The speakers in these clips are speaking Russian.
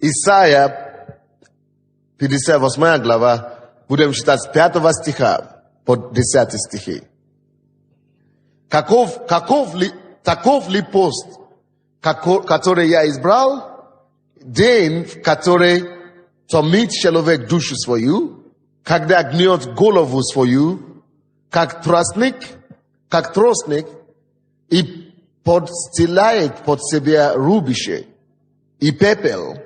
Исайя, 58 глава, будем читать с 5 стиха по 10 стихи. Таков ли пост, который я избрал, день, в который томит человек душу свою, когда гнет голову свою, как тростник, и подстилает под себя рубище и пепел.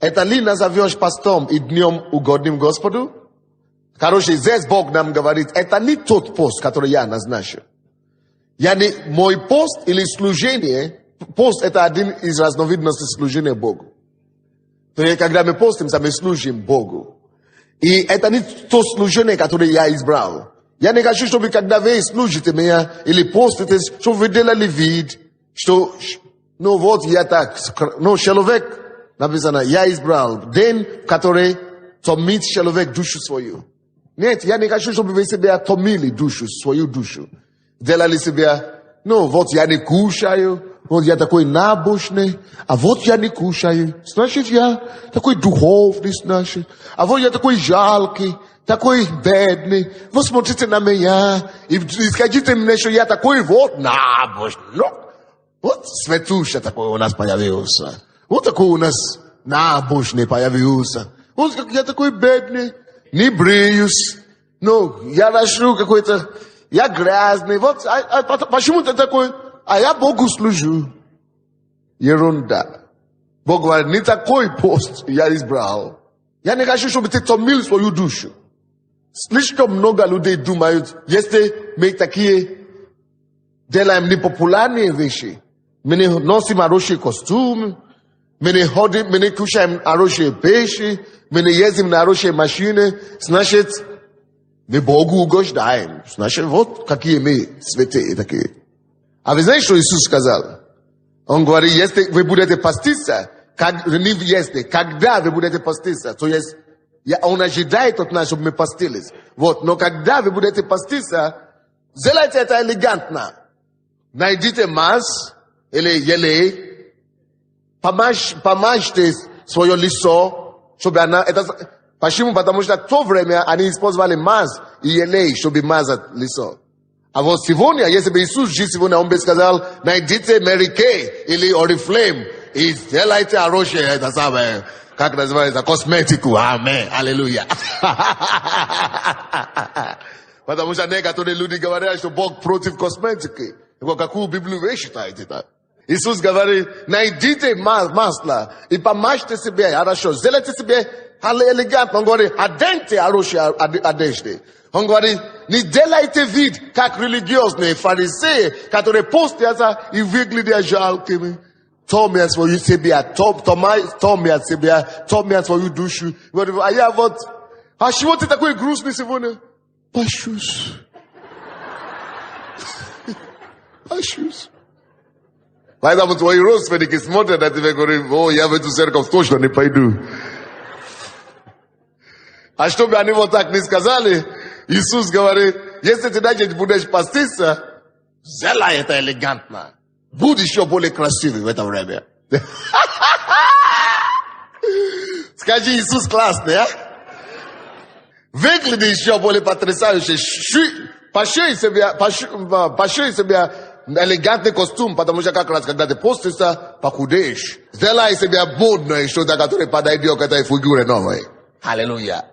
Это ли назовешь постом и днем угодным Господу? Короче, здесь Бог нам говорит, это не тот пост, который я назначил. Мой пост или служение, пост это один из разновидностей служения Богу. То есть, когда мы постимся, мы служим Богу. И это не то служение, которое я избрал. Я не хочу, чтобы когда вы служите меня или постите, чтобы вы делали вид, что, ну вот я так, ну человек, написано, я избрал день, который томит человек душу свою. Нет, я не хочу, чтобы вы себя томили душу, свою душу. Делали себя, ну вот я не кушаю, вот я такой набожный, а вот я не кушаю, значит я такой духовный, значит, а вот я такой жалкий, такой бедный, вы смотрите на меня и скажите мне, что я такой вот набожный. Ну, вот Светуша такой у нас появился, вот такой у нас набожный появился, вот я такой бедный, не бреюсь, ну, я ношу какой-то, я грязный, вот, почему ты такой? А я Богу служу. Ерунда. Бог говорит, не такой пост я избрал. Я не хочу, чтобы ты томил свою душу. Слишком много людей думают, если мы такие делаем непопулярные вещи, мы не носим хороший костюм, мы не кушаем хорошие пищи, мы не ездим на хорошие машины, значит, мы Богу угождаем. Значит, вот какие мы святые такие. А вы знаете, что Иисус сказал? Он говорит, если вы будете поститься, когда вы будете поститься, то есть, он ожидает от нас, чтобы мы постились. Вот, но когда вы будете поститься, сделайте это элегантно. Найдите мазь или елей, помажьте свое лицо, чтобы она... Почему? Потому что в то время они использовали мазь и елей, чтобы мазать лицо. А вот сегодня, если бы Иисус жил сегодня, он бы сказал, найдите Mary Kay или Oriflame и сделайте хорошее, это самое, как называется, косметику. Аминь. Аллилуйя. Потому что некоторые люди говорят, что Бог против косметики. Какую Библию вы считаете-то? Иисус говорит, найдите масло и помажьте себе хорошо, сделайте себе элегантно. Он говорит, оденьте хорошие одежды. Он говорит, не делайте вид, как религиозные фарисеи, которые постятся и выглядят жалкими. Томят свою себя, томят себя, томят свою душу. А я вот, а чего ты такой грустный сегодня? Пощусь. Пощусь. Поэтому твои родственники смотрят на тебя и говорят, о, я в эту церковь точно не пойду. А чтобы они вот так не сказали, Иисус говорит, если ты даже будешь поститься, сделай это элегантно. Будь еще более красивый в это время. Скажи, Иисус классный, а? Выгляди еще более потрясающе. Пошей себе элегантный костюм, потому что как раз, когда ты постишься, похудеешь. Сделай себе модное что-то, которое подойдет к этой фигуре новой. Аллилуйя.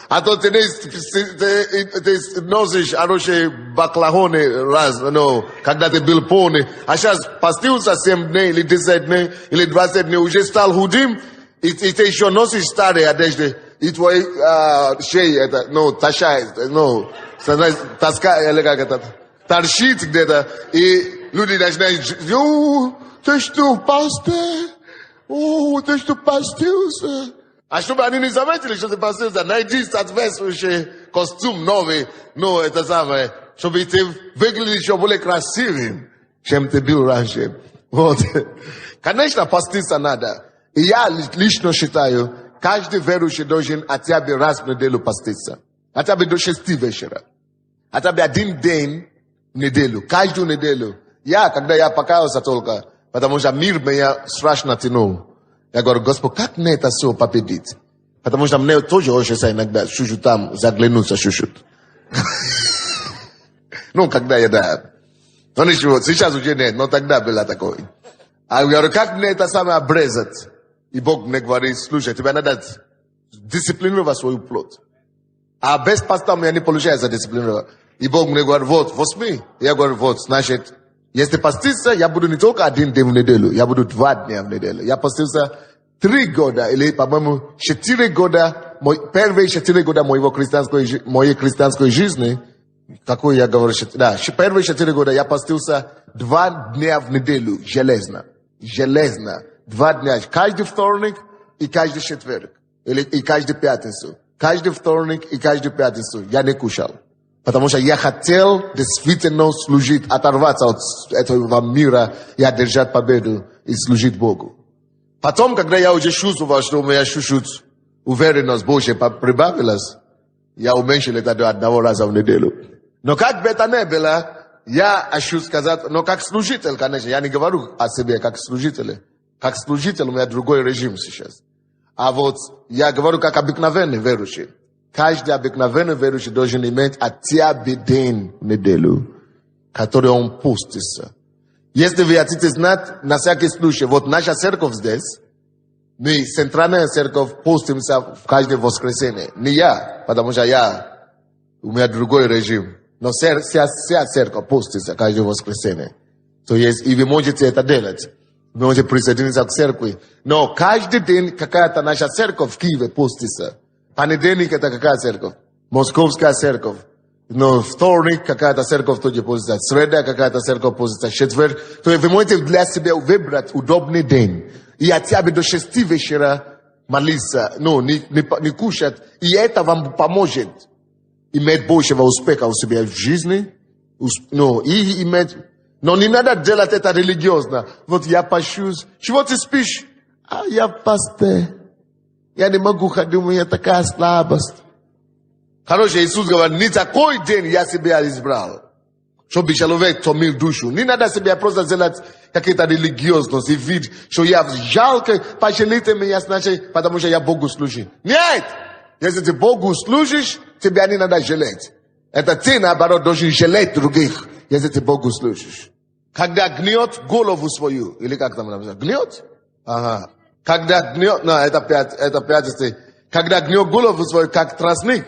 А то ты носишь хорошие баклажаны раз, ну, когда ты был полный. А сейчас постился 7 дней, или 10 дней, или 20 дней, уже стал худым, и ты еще носишь старые одежды, и твой шея, это, ну, тащает, ну, таскает, или как это, торчит где-то, и люди начинают, ты что, пастор? Ты что, постился? А чтобы они не заметили, что ты постился, найди соответствующий костюм новый, ну, это самое, чтобы ты выглядел еще более красивым, чем ты был раньше. Вот. Конечно, поститься надо. И я лично считаю, каждый верующий должен хотя бы раз в неделю поститься. Хотя бы до 6 вечера. Хотя бы один день в неделю, каждую неделю. Когда я покаялся только, потому что мир меня страшно тянул. Я говорю, Господь, как мне это все победить? Потому что мне тоже хочется иногда чуть-чуть там заглянуться чуть-чуть. Ну, когда я, да. Ну, ничего, сейчас уже нет, но тогда было такое. А я говорю, как мне это самое обрезать? И Бог мне говорит, слушай, тебе надо дисциплинировать свою плоть. А без поста у меня не получается дисциплинировать. И Бог мне говорит, вот, возьми. Я говорю, вот, значит, если поститься, я буду не только 1 день в неделю, я буду 2 дня в неделю. Я постился 3 года, или, по-моему, 4 года, первые 4 года моей христианской жизни, какой я говорю, да, первые 4 года я постился 2 дня в неделю, железно. 2 дня, каждый вторник и каждый четверг, и каждую пятницу. Каждый вторник и каждую пятницу я не кушал. Потому что я хотел действительно служить, оторваться от этого мира и одержать победу и служить Богу. Потом, когда я уже чувствовал, что у меня чуть-чуть уверенность Божья прибавилась, я уменьшил это до 1 раза в неделю. Но как бы это ни было, я хочу сказать, но как служитель, конечно, я не говорю о себе как служитель. Как служитель у меня другой режим сейчас. А вот я говорю как обыкновенный верующий. Каждый обыкновенный верующий должен иметь хотя бы день в неделю, который он постится. Если вы хотите знать, на всякий случай, вот наша церковь здесь, мы, центральная церковь, постимся в каждое воскресенье. Не я, потому что у меня другой режим. Но вся церковь постится каждое воскресенье. То есть, и вы можете это делать. Вы можете присоединиться к церкви. Но каждый день какая-то наша церковь в Киеве постится. Понедельник это какая церковь? Московская церковь. Но вторник какая-то церковь тоже постится. Среда какая-то церковь постится. Четверг. То есть вы можете для себя выбрать удобный день. И хотя бы до 6 вечера молиться. Ну, не кушать. И это вам поможет иметь большего успеха у себя в жизни. Ну, и иметь... Но не надо делать это религиозно. Вот я пощусь. Чего ты спишь? А я в посте. Я не могу ходить, у меня такая слабость. Короче, Иисус говорит, не такой день я себя избрал, чтобы человек томил душу. Не надо себе просто делать какие-то религиозности и вид, что я жалко, пожалейте меня, значит, потому что я Богу служу. Нет! Если ты Богу служишь, тебя не надо жалеть. Это ты, наоборот, должен жалеть других, если ты Богу служишь. Когда гнет голову свою, или как там написано, гнет? Ага. Когда гнет, это 5. Когда гнет голову свою, как тростник,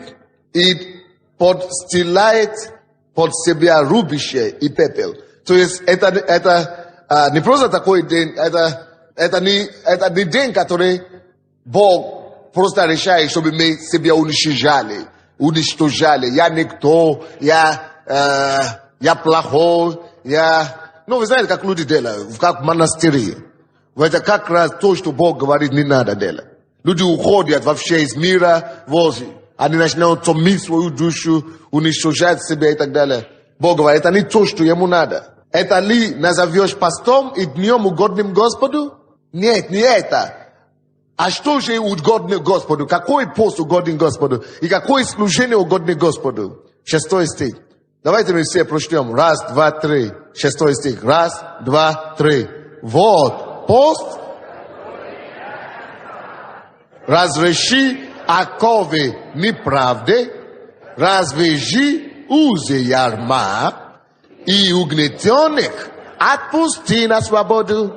и подстилает под себя рубище и пепел. То есть это не просто такой день, это не день, который Бог просто решает, чтобы мы себя уничтожали. Я никто, я плохой, Ну, вы знаете, как люди делают, как в монастыре. Это как раз то, что Бог говорит, не надо делать. Люди уходят вообще из мира, они начинают томить свою душу, уничтожать себя и так далее. Бог говорит, это не то, что ему надо. Это ли назовешь постом и днем угодным Господу? Нет, не это. А что же угодно Господу? Какой пост угоден Господу? И какое служение угодно Господу? 6 стих. Давайте мы все прочтем. 1, 2, 3. 6 стих. 1, 2, 3. Вот пост. Разреши оковы неправды, развяжи узы ярма, и угнетенных отпусти на свободу,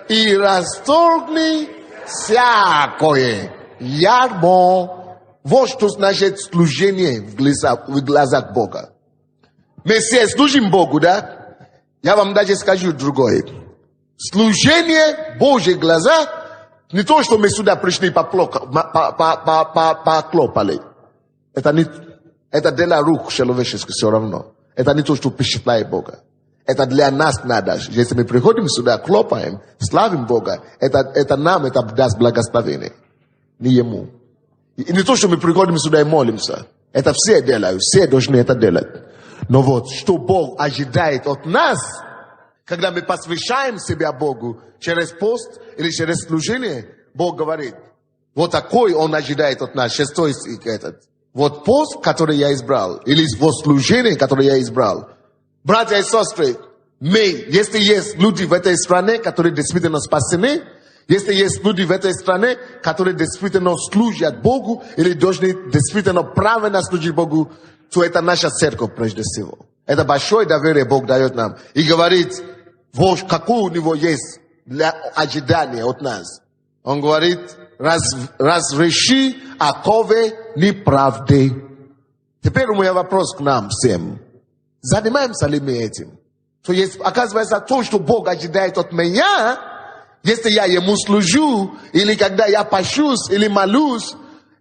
и расторгни всякое ярмо. Вот что значит служение в глазах Бога. Мы все служим Богу, да? Я вам даже скажу другое. Служение в Божьих глазах не то, что мы сюда пришли поклопали. Это дело рук человеческих все равно. Это не то, что впечатляет Бога. Это для нас надо. Если мы приходим сюда, хлопаем, славим Бога, это нам это даст благословение. Не ему. И не то, что мы приходим сюда и молимся. Это все делают, все должны это делать. Но вот, что Бог ожидает от нас, когда мы посвящаем себя Богу через пост или через служение, Бог говорит, вот такой Он ожидает от нас. 6 стих этот. Вот пост, который я избрал, или вот служение, которое я избрал. Братья и сестры, если есть люди в этой стране, которые действительно спасены, Если есть люди в этой стране, которые действительно служат Богу, или должны действительно правильно служить Богу, то это наша церковь прежде всего. Это большое доверие Бог дает нам. И говорит, какое у него есть для ожидания от нас. Он говорит, разреши оковы неправды. Теперь у меня вопрос к нам всем. Занимаемся ли мы этим? То есть, оказывается, то, что Бог ожидает от меня, если я ему служу, или когда я пощусь, или молюсь,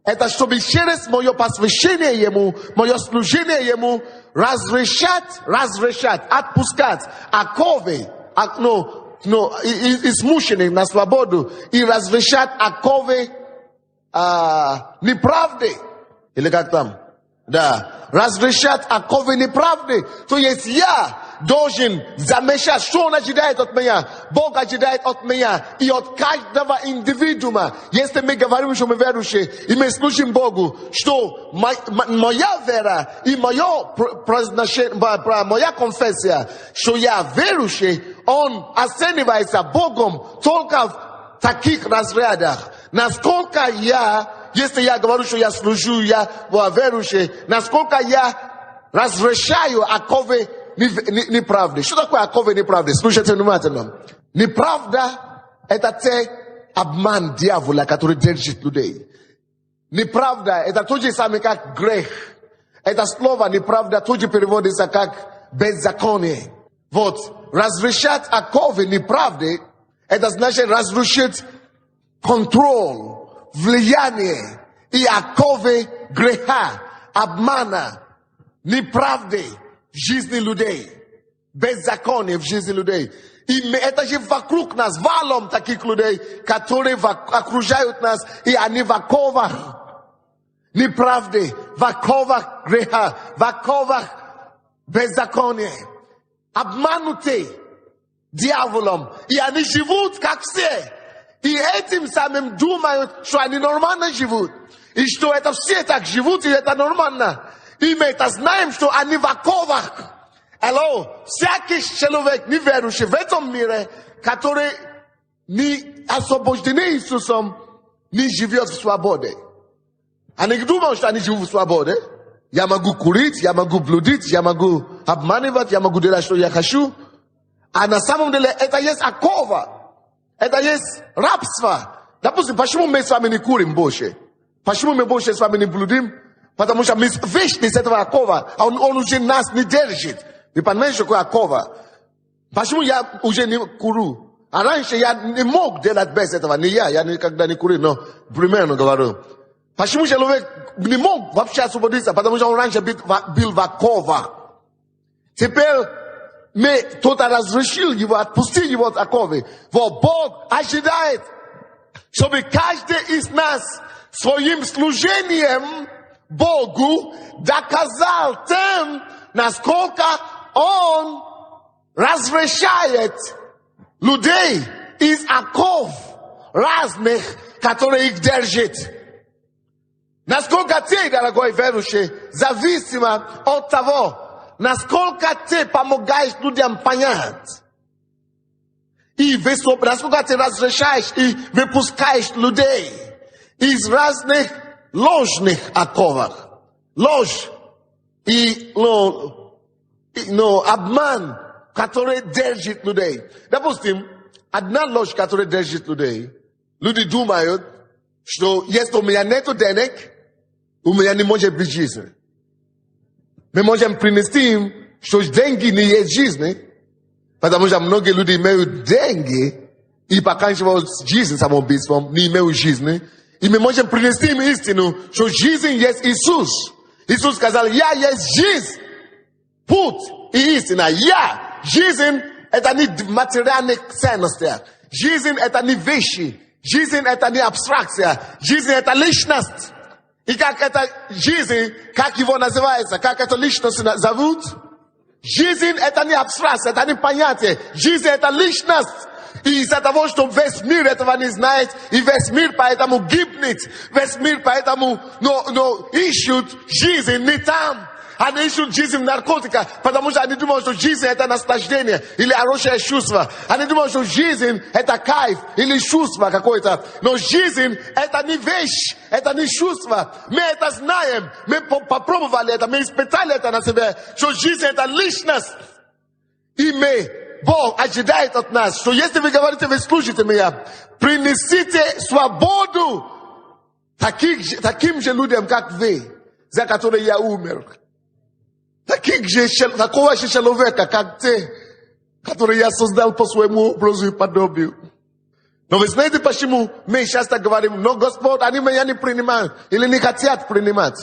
это чтобы через мое посвящение ему, мое служение ему, разрешать, отпускать оковы, измученных на свободу, и разрешать оковы неправды. Или как там? Да. Разрешать оковы неправды. То есть я должен замешать, что он ожидает от меня. Бог ожидает от меня и от каждого индивидуума. Если мы говорим, что мы верующие, и мы служим Богу, что моя вера и моя конфессия, что я верующий, он оценивается Богом только в таких разрядах. Насколько если я говорю, что я служу, я верующий, насколько я разрешаю оковы неправды. Что такое оковы неправды? Слушайте внимательно. Неправда – это обман дьявола, который держит людей. Неправда – это то же самое, как грех. Это слово неправда тоже переводится как беззаконие. Вот, разрешать оковы неправды – это значит разрушить контроль, влияние и оковы греха, обмана, неправды в жизни людей, беззаконие в жизни людей. И это же вокруг нас, валом таких людей, которые окружают нас, и они в оковах неправды, в оковах греха, в оковах беззакония, обмануты дьяволом, и они живут как все. И этим самым думают, что они нормально живут. И что это все так живут, и это нормально. И мы это знаем, что они в оковах. Всякий человек, неверующий в этом мире, который не освобожден Иисусом, не живет в свободе. Они думают, что они живут в свободе. Я могу курить, я могу блудить, я могу обманывать, я могу делать, что я хочу. А на самом деле это есть окова. Это есть рабство. Допустим, почему мы с вами не курим больше? Почему мы больше с вами не блудим? Потому что мы вышли с этого окова, а он уже нас не держит. Вы понимаете, что такое окова? Почему я уже не курю? А раньше я не мог делать без этого. Не я никогда не курил, но примерно говорю. Почему человек не мог вообще освободиться? Потому что он раньше был в оковах. Теперь мы кто-то разрешил его, отпустил его от оковы. Вот Бог ожидает, чтобы каждый из нас своим служением Богу доказал тем, насколько Он разрешает людей из оков разных, которые их держат. Насколько ты, дорогой верующий, зависимо от того, насколько ты помогаешь людям понять. И насколько ты разрешаешь и выпускаешь людей из разных ложных оковах. Ложь и обман, который держит людей. Допустим, одна ложь, которая держит людей. Люди думают, что если у меня нету денег, у меня не может быть жизнь. Мы можем принести им, что деньги не есть жизнь, потому что многие люди имеют деньги и поканчивают жизнь самоубийством, не имеют жизни. И мы можем принести им истину, что жизнь есть Иисус. Иисус сказал, я есть жизнь, путь и истина. Я, жизнь, это не материальных ценностей. Жизнь это не вещи. Жизнь это не абстракция. Жизнь это личность. И как эта жизнь, как его называется, как эту личность зовут? Жизнь это не абстракция, это не понятие. Жизнь это личность. И из-за того, что весь мир этого не знает, и весь мир поэтому гибнет, весь мир поэтому ищут жизнь не там. Они ищут жизнь в наркотиках, потому что они думают, что жизнь это наслаждение или хорошее чувство. Они думают, что жизнь это кайф или чувство какое-то. Но жизнь это не вещь, это не чувство. Мы это знаем, мы попробовали это, мы испытали это на себе, что жизнь это личность. И Бог ожидает от нас, что если вы говорите, вы слушаете меня, принесите свободу таким же людям, как вы, за которые я умер. Такого же человека, как ты, который я создал по своему образу и подобию. Но вы знаете, почему мы часто говорим, но Господь, они меня не принимают или не хотят принимать.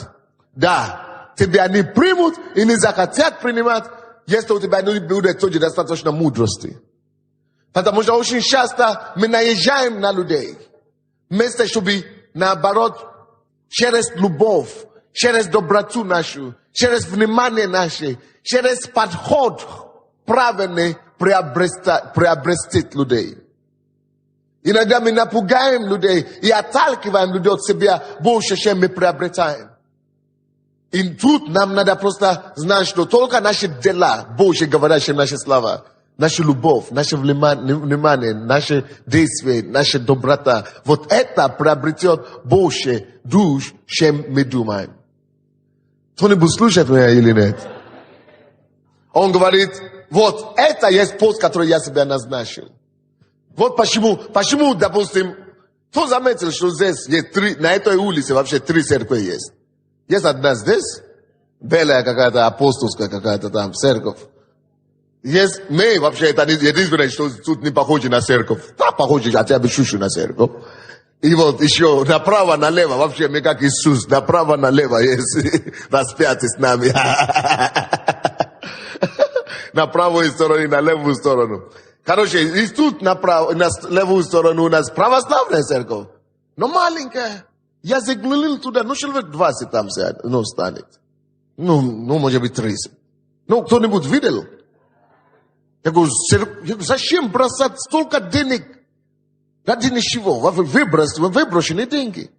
Да, тебя не примут и не захотят принимать, если у тебя не будет тоже достаточно мудрости. Потому что очень часто мы наезжаем на людей. Вместо чтобы, наоборот, через любовь, через доброту нашу, через внимание наше, через подход правильный приобрести людей. Иногда мы напугаем людей и отталкиваем людей от себя больше, чем мы приобретаем. И тут нам надо просто знать, что только наши дела больше говорят, чем наши слова. Наша любовь, наше внимание, наши действия, наша доброта. Вот это приобретет больше душ, чем мы думаем. Кто-нибудь слушает меня или нет? Он говорит, вот это есть пост, который я себе назначил. Вот почему, допустим, кто заметил, что здесь есть на этой улице вообще 3 церкви есть? Есть одна здесь, белая какая-то, апостольская какая-то там церковь. Есть, мы вообще, это единственное, что тут не похоже на церковь. Да, похоже хотя бы чуть-чуть на церковь. И вот еще направо, налево, вообще мы как Иисус, направо, налево есть распятый с нами. На правую сторону и на левую сторону. Короче, и тут на левую сторону у нас православная церковь. Но маленькая. Я заглянул туда, человек 20 там станет. Может быть 30. Кто-нибудь видел? Я говорю, зачем бросать столько денег? Ради ничего. Выброшенные деньги.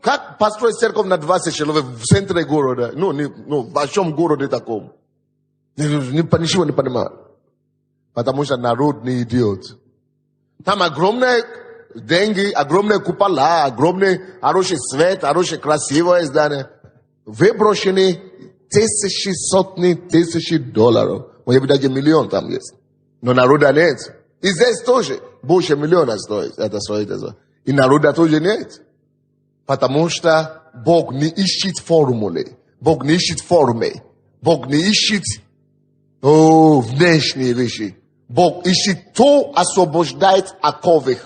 Как построить церковь на 20 человек в центре города? В большом городе таком. Ничего не понимаю. Потому что народ не идет. Там огромные деньги, огромные купола, огромный хороший свет, хорошее красивое здание. Выброшенные тысячи, сотни тысяч долларов. Может быть, даже миллион там есть. Но народа нет. И здесь тоже больше миллиона стоит. И народа тоже нет. Потому что Бог не ищет формулы. Бог не ищет формы. Бог не ищет внешние вещи. Бог ищет, кто освобождает оковы.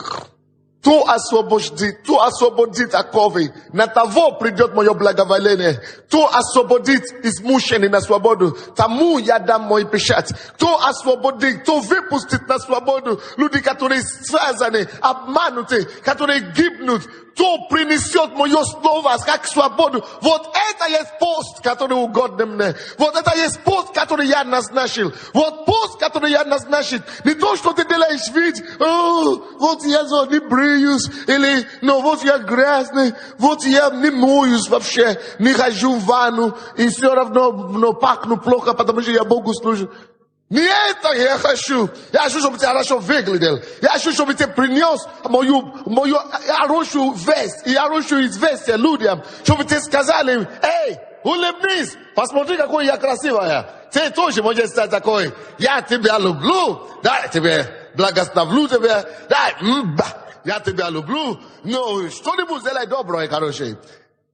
Кто освободит оковы. На того придет мое благоволение. Кто освободит измученный на свободу, тому я дам мой печать. Кто освободит, кто выпустит на свободу люди, которые связаны, обмануты, которые гибнут. Кто принесет мое слово как свободу. Вот это есть пост, который угоден мне. Вот это есть пост, который я назначил. Вот пост, который я назначил. Не то, что ты делаешь вид, вот я не бреюсь, или, вот я грязный, вот я не моюсь вообще, не хожу в ванну, и все равно пахну плохо, потому что я Богу служу. Не это я хочу. Я хочу, чтобы ты хорошо выглядел. Я хочу, чтобы ты принес мою хорошую весть и хорошую известие людям. Чтобы ты сказали им, эй, улыбнись, посмотри, какой я красивая. Ты тоже можешь стать такой. Я тебя люблю. Да, тебе благословлю тебя. Да, я тебя люблю. Но что-нибудь сделай доброе, короче.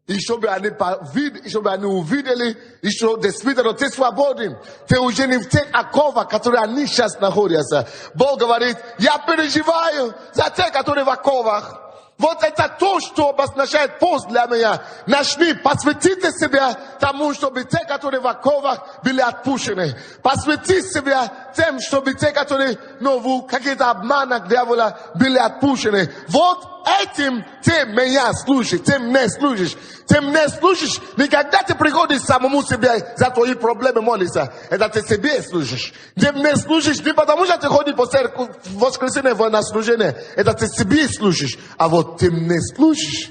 И чтобы они увидели, и что действительно ты свободен. Ты уже не в тех оковах, которые они сейчас находятся. Бог говорит, я переживаю за тех, которые в оковах. Вот это то, что обозначает пост для меня. Начни, посвятите себя тому, чтобы те, которые в оковах, были отпущены. Посвяти себя тем, чтобы те, которые в какие-то обманах дьявола, были отпущены. Вот этим ты меня служишь, ты мне служишь. Ты мне служишь, никогда ты приходишь самому себе за твои проблемы молиться. Это ты себе служишь. Ты мне служишь не потому, что ты ходишь по церкви в воскресенье на служение. Это ты себе служишь. А вот ты мне служишь,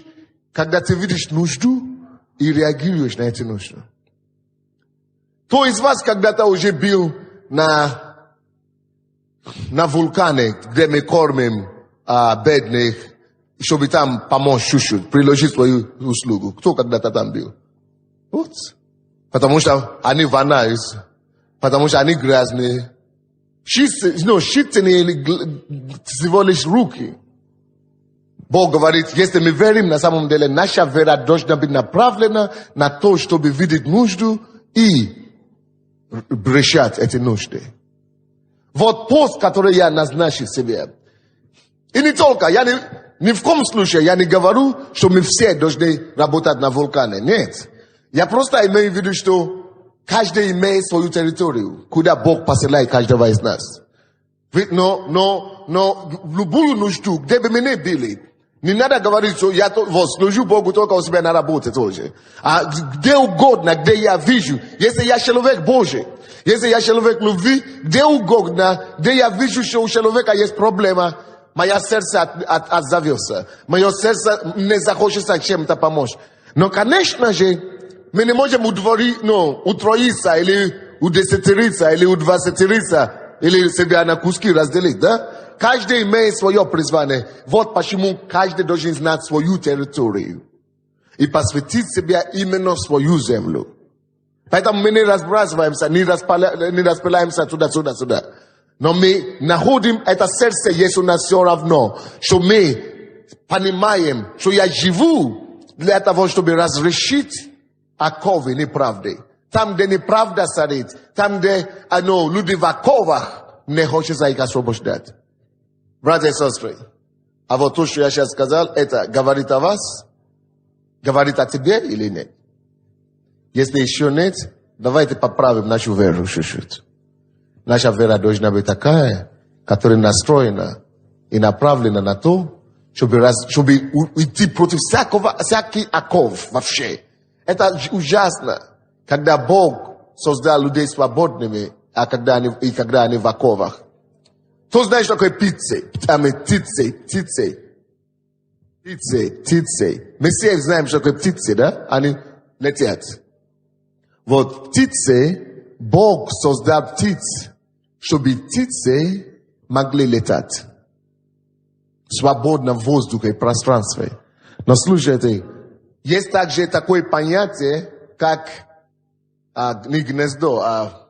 когда ты видишь нужду и реагируешь на эти нужды. Кто из вас когда-то уже был на вулкане, где мы кормим бедных, чтобы там помочь чуть-чуть, приложить свою услугу? Кто когда-то там был? Вот. Потому что они воняют, потому что они грязные. Считанные всего лишь руки. Бог говорит, если мы верим, на самом деле наша вера должна быть направлена на то, чтобы видеть нужду и решать эти нужды. Вот пост, который я назначил себе. И не только, я ни в коем случае я не говорю, что мы все должны работать на вулкане. Нет. Я просто имею в виду, что каждый имеет свою территорию, куда Бог посылает каждого из нас. Но в любую нужду, где бы мы ни были, не надо говорить, что я служу Богу только у себя на работе тоже. А где угодно, где я вижу, если я человек Божий, если я человек любви, где угодно, где я вижу, что у человека есть проблема, мое сердце отзовется. Мое сердце не захочется чем-то помочь. Но, конечно же, мы не можем утроиться, или удесятериться, или удвадцатериться, или себя на куски разделить, да? Каждый имеет свое призвание. Вот почему каждый должен знать свою территорию. И посвятить себя именно свою землю. Поэтому мы не разбрасываемся, не распыляемся туда. Но мы находим это сердце, есть у нас все равно. Что мы понимаем, что я живу для того, чтобы разрешить оковы неправды. Там, где неправда царит, там, где люди в оковах, не хочется их освобождать. Братья и сестры, а вот то, что я сейчас сказал, это говорит о вас, говорит о тебе или нет? Если еще нет, давайте поправим нашу веру чуть-чуть. Наша вера должна быть такая, которая настроена и направлена на то, чтобы идти против всяких оков вообще. Это ужасно, когда Бог создал людей свободными, а когда они в оковах. Кто знает, что такое птицы? Птицы. Мы все знаем, что такое птицы, да? Они летят. Вот птицы, Бог создал птиц, чтобы птицы могли летать. Свободно в воздухе и пространстве. Но слушайте, есть также такое понятие, как не гнездо,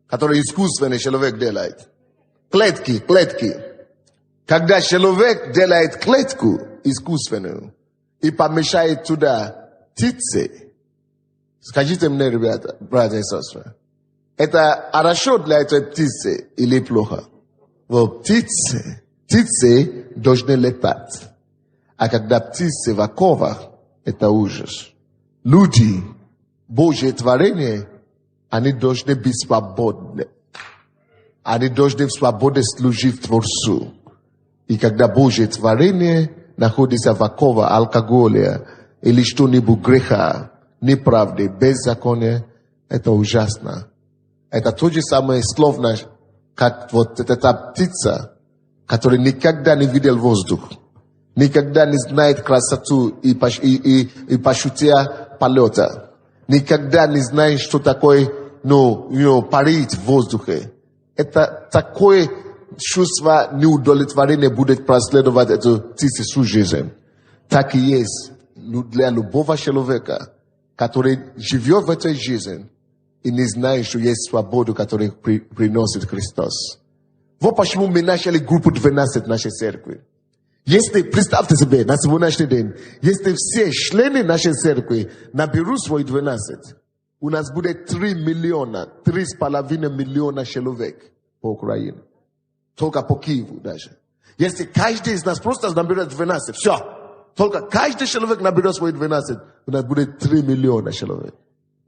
которое искусственный человек делает. Клетки. Когда человек делает клетку искусственную и помещает туда птицы, скажите мне, ребята, братья и сестры, это хорошо для этой птицы или плохо? Вот птицы должны летать. А когда птицы в оковах, это ужас. Люди, Божье творение, они должны быть свободны. Они должны в свободе служить Творцу. И когда Божье творение находится в оковах алкоголя или что-нибудь греха, неправды, беззакония, это ужасно. Это то же самое словно, как вот эта птица, которая никогда не видела воздух, никогда не знает красоту и пошутия полета, никогда не знает, что такое парить в воздухе. Это такое чувство неудовлетворения будет преследовать эту птицу всю жизнь. Так и есть для любого человека, который живет в этой жизни и не знает, что есть свободу, которую приносит Христос. Вот почему мы начали группу 12 нашей церкви. Если, представьте себе, на сегодняшний день, если все члены нашей церкви наберут свои 12, у нас будет 3,5 миллиона человек по Украине. Только по Киеву даже. Если каждый из нас просто наберет 12, все. Только каждый человек наберет свои 12, у нас будет 3 миллиона человек.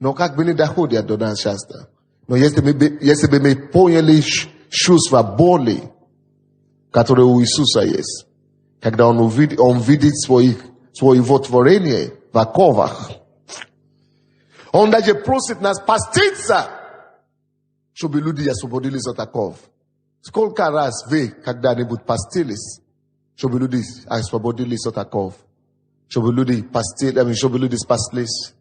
Но как бы не доходят до нас часто. Но если бы мы поняли чувство боли, которое у Иисуса есть, когда Он видит своего творения в оковах, Он даже просит нас поститься, чтобы люди освободились от оков. Сколько раз вы когда-нибудь постились, чтобы люди освободились от оков? Чтобы люди спаслись?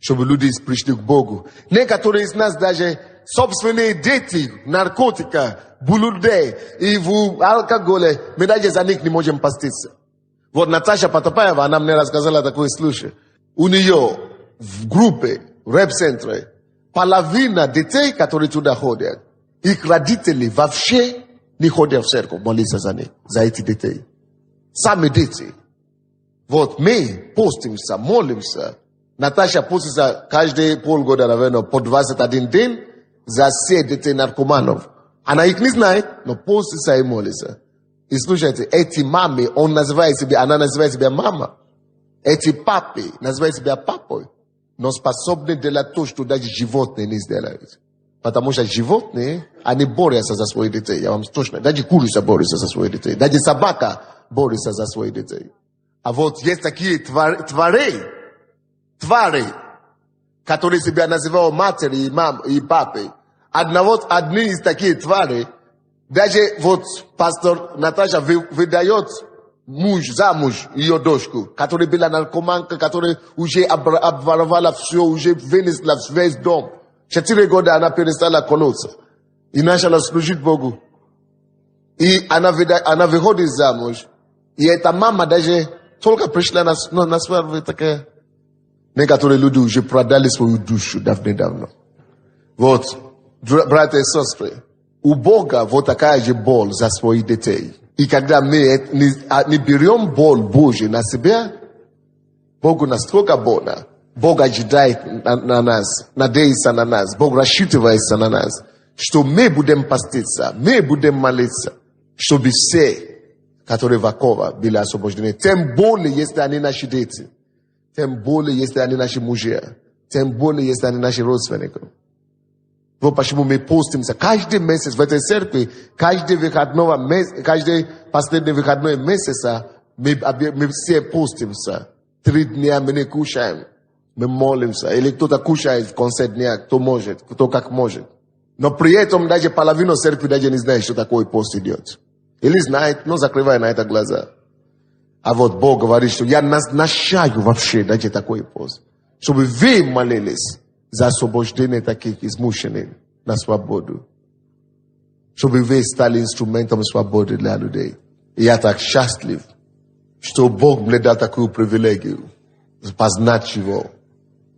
чтобы люди пришли к Богу. Некоторые из нас даже собственные дети, наркотика, блуды и в алкоголе, мы даже за них не можем поститься. Вот Наташа Потапаева, она мне рассказала такой случай. У нее в группе, в рэп-центре, половина детей, которые туда ходят, их родители вообще не ходят в церковь молиться за них, за эти детей. Сами дети. Вот мы постимся, молимся. Наташа постится каждые полгода, наверное, по 21 день за все детей наркоманов. Она их не знает, но постится и молится. И слушайте, эти мамы, она называет себя мама. Эти папы называют себя папой, но способны делать то, что даже животные не сделают. Потому что животные, они борются за своих детей. Я вам точно. Даже курица борется за своих детей. Даже собака борется за своих детей. А вот есть такие твари, которые себя называют матери и папой. Одни из таких тварей, даже вот пастор Наташа выдает замуж ее дочку, которая была наркоманка, которая уже обворовала все, уже вынесла весь дом. 4 года она перестала колоться и начала служить Богу. И она выходит замуж. И эта мама даже только пришла на свадьбу, такая. Некоторые люди уже продали свою душу давно. Вот, братья и сестры, у Бога вот такая же боль за своих детей. И когда мы не берем боль Божью на себя, Богу настолько больно. Бог ожидает на нас, надеется на нас, Бог рассчитывается на нас, что мы будем поститься, мы будем молиться, чтобы все, которые вокруг были освобождены. Тем более, если они наши дети, тем более, если они наши мужья, тем более, если они наши родственники. Вот почему мы постимся каждый месяц в этой церкви, каждый последний выходной месяца мы все постимся. 3 дня мы не кушаем. Мы молимся. Или кто-то кушает в конце дня, кто может, кто как может. Но при этом даже половина церкви даже не знает, что такое пост идет. Или знает, но закрывает на это глаза. А вот Бог говорит, что я назначаю вообще даже такой пост. Чтобы вы молились за освобождение таких измученных на свободу. Чтобы вы стали инструментом свободы для людей. И я так счастлив, что Бог мне дал такую привилегию познать Его.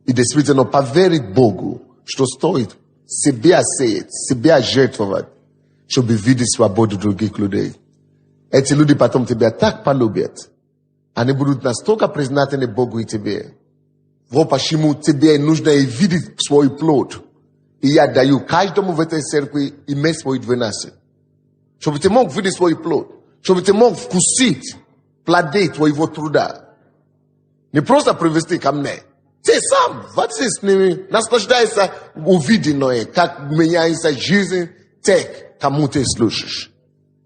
И действительно поверить Богу, что стоит себя сеять, себя жертвовать, чтобы видеть свободу других людей. Эти люди потом тебя так полюбят. Они будут настолько признательны Богу и тебе. Вот почему тебе нужно и видеть свой плод. И я даю каждому в этой церкви иметь свой 12. Чтобы ты мог видеть свой плод. Чтобы ты мог вкусить плоды твоего труда. Не просто привести ко мне. Ты сам, вот с ними, наслаждайся увиденное, как меняется жизнь тех, кому ты служишь.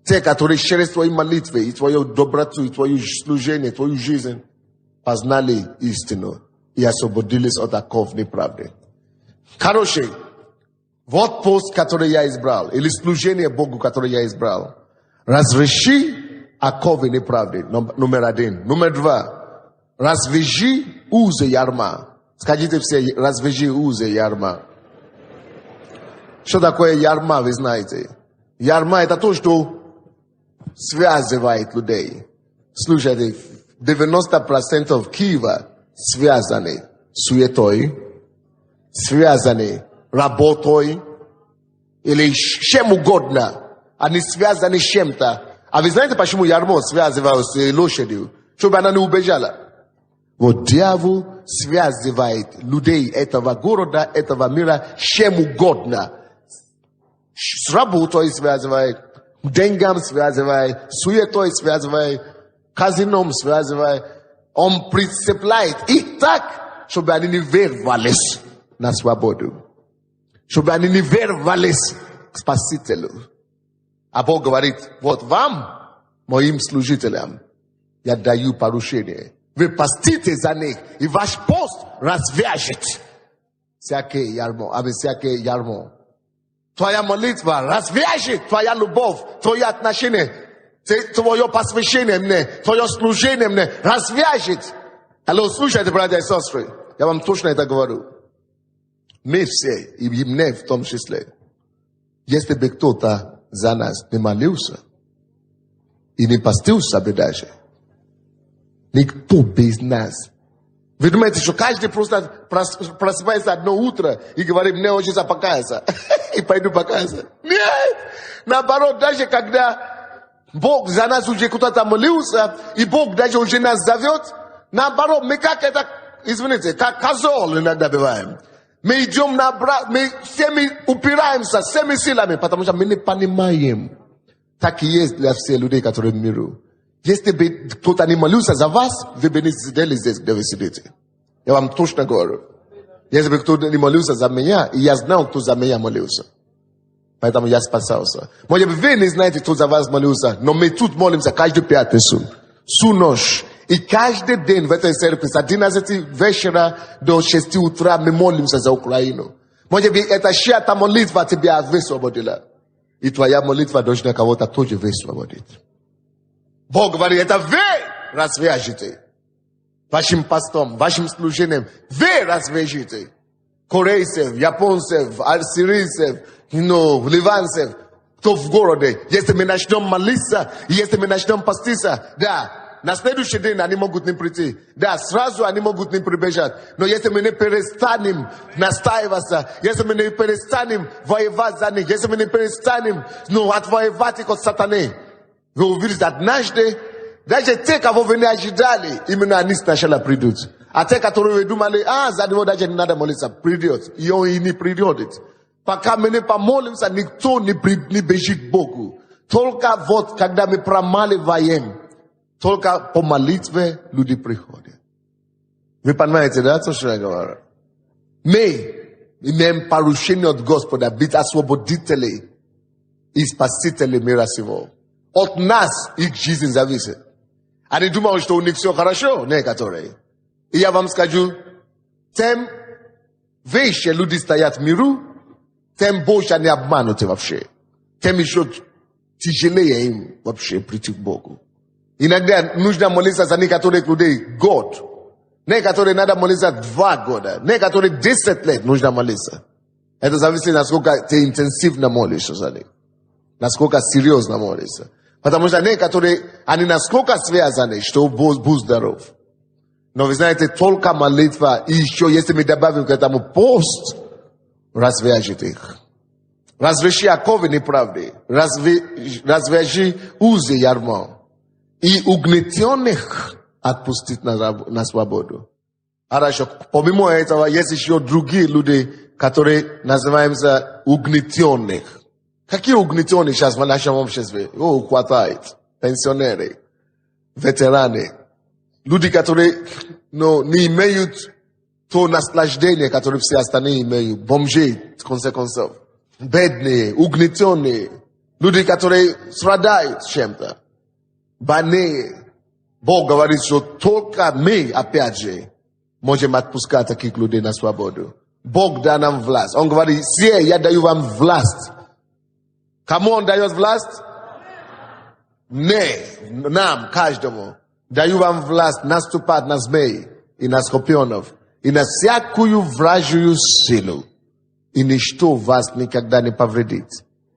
Те, которые через твои молитвы, и твою доброту, и твое служение, твою жизнь, познали истину и освободились от оков неправды. Короче, вот пост, который я избрал, или служение Богу, которое я избрал. Разреши оковы неправды, номер 1. Номер 2. Развяжи узы ярма. Скажите все, развяжи узы ярма. Что такое ярма, вы знаете? Ярма — это то, что связывает людей. Слушайте, 90% Киева связаны суетой, связаны работой или чем угодно. Они связаны с чем-то. А вы знаете, почему ярмо связывают с лошадью? Чтобы она не убежала. Вот дьявол связывает людей этого города, этого мира с чем угодно. С работой связывает, деньгам связывает, суетой связывает, казином связывает. Он прицепляет их так, чтобы они не вырвались на свободу. Чтобы они не вырвались к Спасителю. А Бог говорит, вот вам, моим служителям, я даю поручение. Вы постите за них, и ваш пост развяжет всякое ярмо, всякое ярмо. Твоя молитва развяжет, твоя любовь, твои отношения, твое посвящение мне, твое служение мне развяжет. Алло, слушайте, братья и сестры. Я вам точно это говорю. Мы все, и мне в том числе, если бы кто-то за нас не молился и не постился бы даже, никто без нас. Вы думаете, что каждый просто просыпается одно утро и говорит, мне хочется покаяться, и пойду покаяться? Нет! Наоборот, даже когда Бог за нас уже куда-то молился, и Бог даже уже нас зовет, наоборот, мы как это, извините, как козел иногда бываем. Мы идем мы всеми упираемся, всеми силами, потому что мы не понимаем. Так и есть для всех людей, которые в миру. Если бы кто-то не молился за вас, вы бы не сидели здесь, где вы сидите. Я вам точно говорю. Если бы кто-то не молился за меня, и я знал, кто за меня молился. Поэтому я спасался. Может быть, вы не знаете, кто за вас молился, но мы тут молимся каждую пятницу. Всю ночь. И каждый день в этой церкви с 11 вечера до 6 утра мы молимся за Украину. Может быть, эта чья-то молитва тебя высвободила. И твоя молитва должна кого-то тоже высвободить. Бог говорит, это вы развяжете. Вашим постом, вашим служением. Вы развяжете. Корейцев, японцев, сирийцев, ливанцев. Кто в городе. Если мы начнем молиться, если мы начнем поститься, да, на следующий день они могут не прийти. Да, сразу они могут не прибежать. Но если мы не перестанем настаиваться, если мы не перестанем воевать за них, если мы не перестанем отвоевать их от сатаны, вы увидите однажды, даже те, кого вы не ожидали, именно они сначала придут. А те, которые вы думали, за него даже не надо молиться, придет. И он и не придет. Пока мы не помолимся, никто не бежит к Богу. Только вот, когда мы промаливаем, только по молитве люди приходят. Вы понимаете, да, что я говорю? Мы имеем поручение от Господа быть освободителей и спасителей мира сего. От нас их жизнь зависит. Они думают, что у них все хорошо, некоторые. И я вам скажу, тем выше люди стоят в миру, тем больше они обмануты вообще. Тем еще тяжелее им вообще прийти к Богу. Иногда нужно молиться за некоторых людей год. Некоторые надо молиться 2 года. Некоторые 10 лет нужно молиться. Это зависит, насколько ты интенсивно молишься за них. Насколько серьезно молишься. Потому что некоторые, они насколько связаны, что будь здоров. Но вы знаете, только молитва, и еще, если мы добавим к этому пост, развяжет их. Развяжи оковы неправды. Развяжи узы ярмо. И угнетенных отпустить на свободу. Хорошо. Помимо этого, есть еще другие люди, которые называются угнетенных. Какие угнетенные сейчас в нашем обществе? Хватает. Пенсионеры, ветераны. Люди, которые не имеют то наслаждение, которое все остальные имеют. Бомжи, в конце концов. Бедные, угнетенные. Люди, которые страдают чем-то. Больные. Бог говорит, что только мы, опять же, можем отпускать таких людей на свободу. Бог даст нам власть. Он говорит, все, я даю вам власть. Кому он дает власть? Нам, каждому. Даю вам власть наступать на змей и на скорпионов, и на всякую вражью силу. И ничто вас никогда не повредит.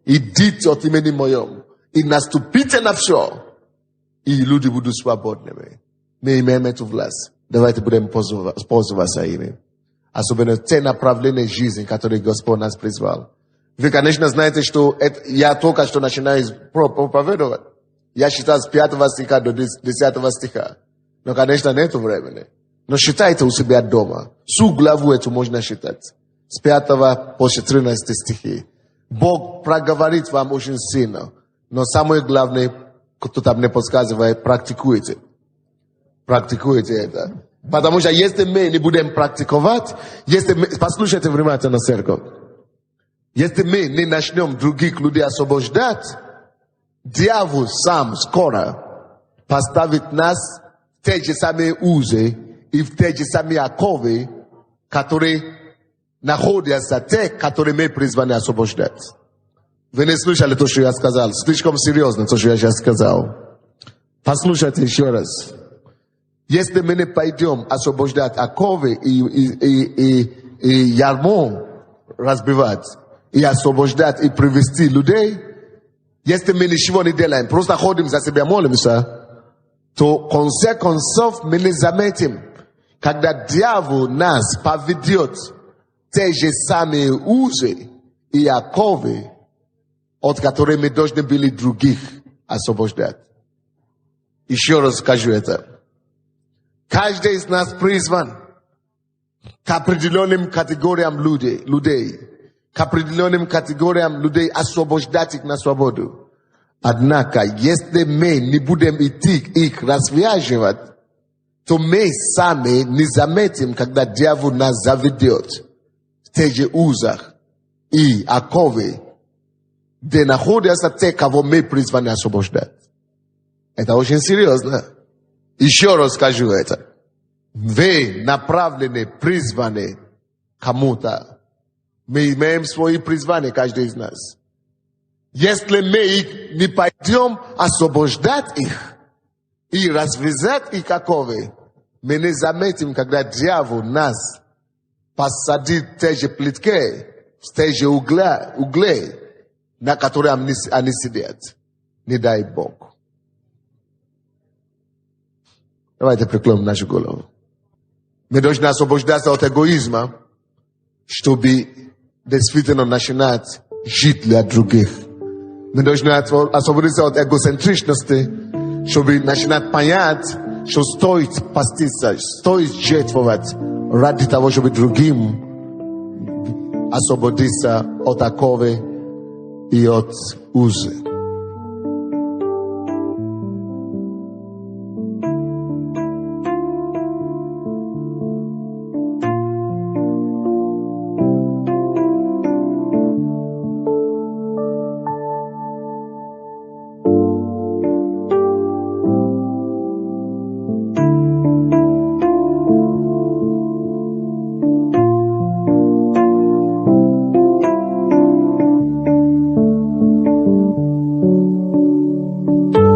Идите от имени моем, и наступите на все. И люди будут свободными. Мы имеем эту власть. Давайте будем пользоваться ими. Особенно те направления жизни, которые Господь нас призвал. Вы, конечно, знаете, что я только что начинаю проповедовать. Я считал с 5 стиха до 10 стиха. Но, конечно, нет времени. Но считайте у себя дома. Всю главу эту можно считать. С 5 по 14 стихи. Бог проговорит вам очень сильно. Но самое главное, кто там не подсказывает, практикуйте. Практикуйте это. Потому что если мы не будем практиковать, послушайте внимательно, церковь. Если мы не начнем других людей освобождать, дьявол сам скоро поставит нас в те же самые узы и в те же самые оковы, которые находятся те, которые мы призваны освобождать. Вы не слышали то, что я сказал? Слишком серьезно то, что я сейчас сказал. Послушайте еще раз. Если мы не пойдем освобождать оковы и ярмо разбивать, и освобождать, и привести людей, если мы ничего не делаем, просто ходим за себя, молимся, то в конце концов мы не заметим, когда дьявол нас поведет те же самые узы и оковы, от которых мы должны были других освобождать. Еще раз скажу это. Каждый из нас призван к определенным категориям людей, к определенным категориям людей освобождать их на свободу. Однако, если мы не будем идти их развязывать, то мы сами не заметим, когда дьявол нас заведет в тех же узах и оковы, где находятся те, кого мы призваны освобождать. Это очень серьезно. Еще раз скажу это. Вы направлены, призваны кому-то. Мы имеем свои призвания, каждый из нас. Если мы не пойдем освобождать их и развязать их оковы, мы не заметим, когда дьявол нас посадит в те же плитки, в те же углы, на которые они сидят. Не дай Бог. Давайте преклоним нашу голову. Мы должны освобождаться от эгоизма, чтобы действительно начинать жить для других. Мы должны освободиться от эгоцентричности, чтобы начинать понять, что стоит поститься, стоит жертвовать ради того, чтобы другим освободиться от оковы и от узы.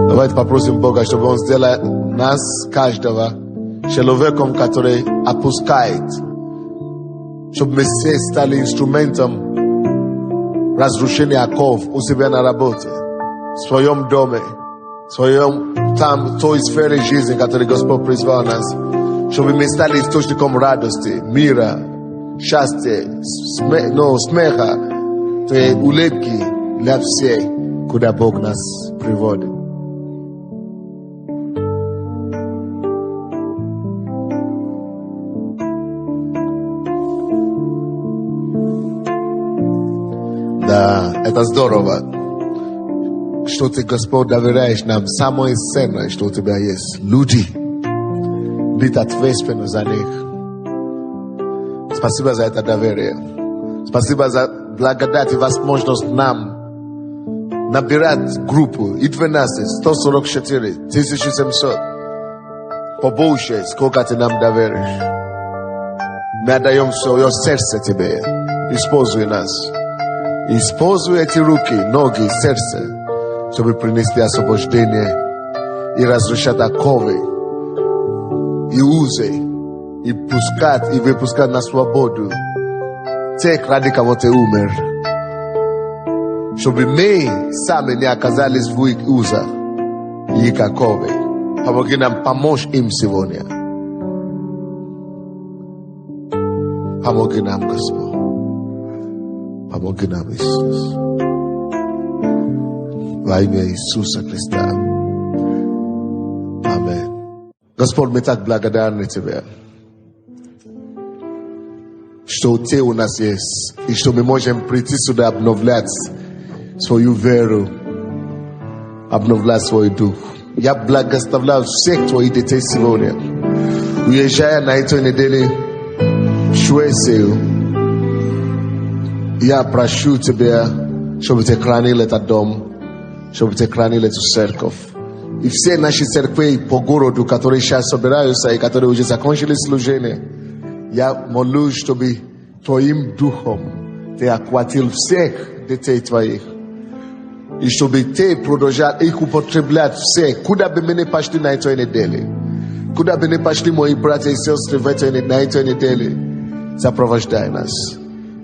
Давайте попросим Бога, чтобы Он сделал нас, каждого, человеком, который опускает, чтобы мы все стали инструментом разрушения оков у себя на работе, в своем доме, в своем там, той сфере жизни, которой Господь призвал нас, чтобы мы стали источником радости, мира, счастья, смеха, улыбки для всех, куда Бог нас приводит. Да, это здорово, что ты, Господь, доверяешь нам самое ценное, что у тебя есть. Люди, быть ответственным за них. Спасибо за это доверие. Спасибо за благодать и возможность нам набирать группу и 12, 144, 1700. Побольше, сколько ты нам доверишь. Мы отдаем свое сердце тебе. Используй нас. Используй эти руки, ноги, сердце, чтобы принести освобождение и разрушать оковы и узы, и пускать и выпускать на свободу тех, ради кого ты умер, чтобы мы сами не оказались в их узах и их оковы. Помоги нам помочь им сегодня. Помоги нам, Господь. Помоги нам, Иисус. Во имя Иисуса Христа. Аминь. Господь, мы так благодарны Тебе, что Ты у нас есть, и что мы можем прийти сюда обновлять свою веру, обновлять свой дух. Я благословляю всех Твоих детей сегодня. Уезжая на этой неделе в Швецию, я прошу Тебя, чтобы Ты хранил этот дом, чтобы Ты хранил эту церковь. И все наши церкви по городу, которые сейчас собираются и которые уже закончили служение, я молюсь, чтобы Твоим духом Ты охватил всех детей Твоих. И чтобы Ты продолжал их употреблять всех, куда бы мы ни пошли на этой неделе. Куда бы ни пошли мои братья и сестры в на этой неделе, сопровождай нас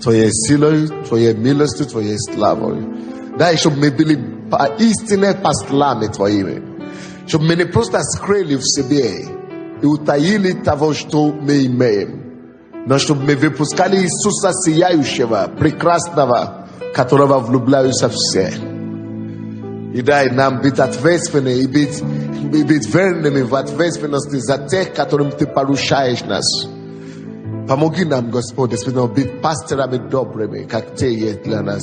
Твоей силой, Твоей милостью, Твоей славой. Дай, чтобы мы были поистине послами Твоими. Чтобы мы не просто скрыли в себе и утаили того, что мы имеем, но чтобы мы выпускали Иисуса сияющего, прекрасного, которого влюбляются все. И дай нам быть ответственными и быть верными в ответственности за тех, которым Ты поручаешь нас. Помоги нам, Господь, действительно быть пасторами добрыми, как Ты есть для нас.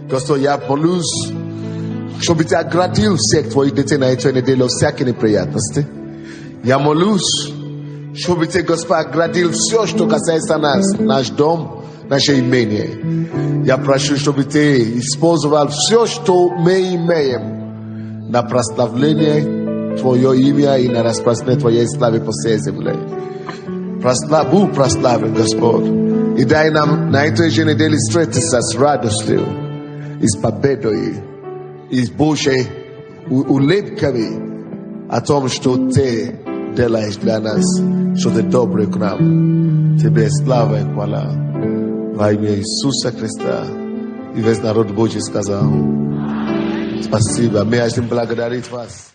Господь, я молюсь, чтобы Ты оградил всех Твоих детей на эту неделю всякие неприятности. Я молюсь, чтобы Ты, Господь, оградил все, что касается нас, наш дом, наше имение. Я прошу, чтобы Ты использовал все, что мы имеем, на прославление Твое имя и на распространение Твоей славы по всей земле. Будь прославлен, Господь. И дай нам на этой же неделе встретиться с радостью и с победой, и с Божьей улыбками о том, что Ты делаешь для нас, что Ты добрый к нам. Тебе слава и хвала во имя Иисуса Христа. И весь народ Божий сказал: спасибо. Мы хотим благодарить вас.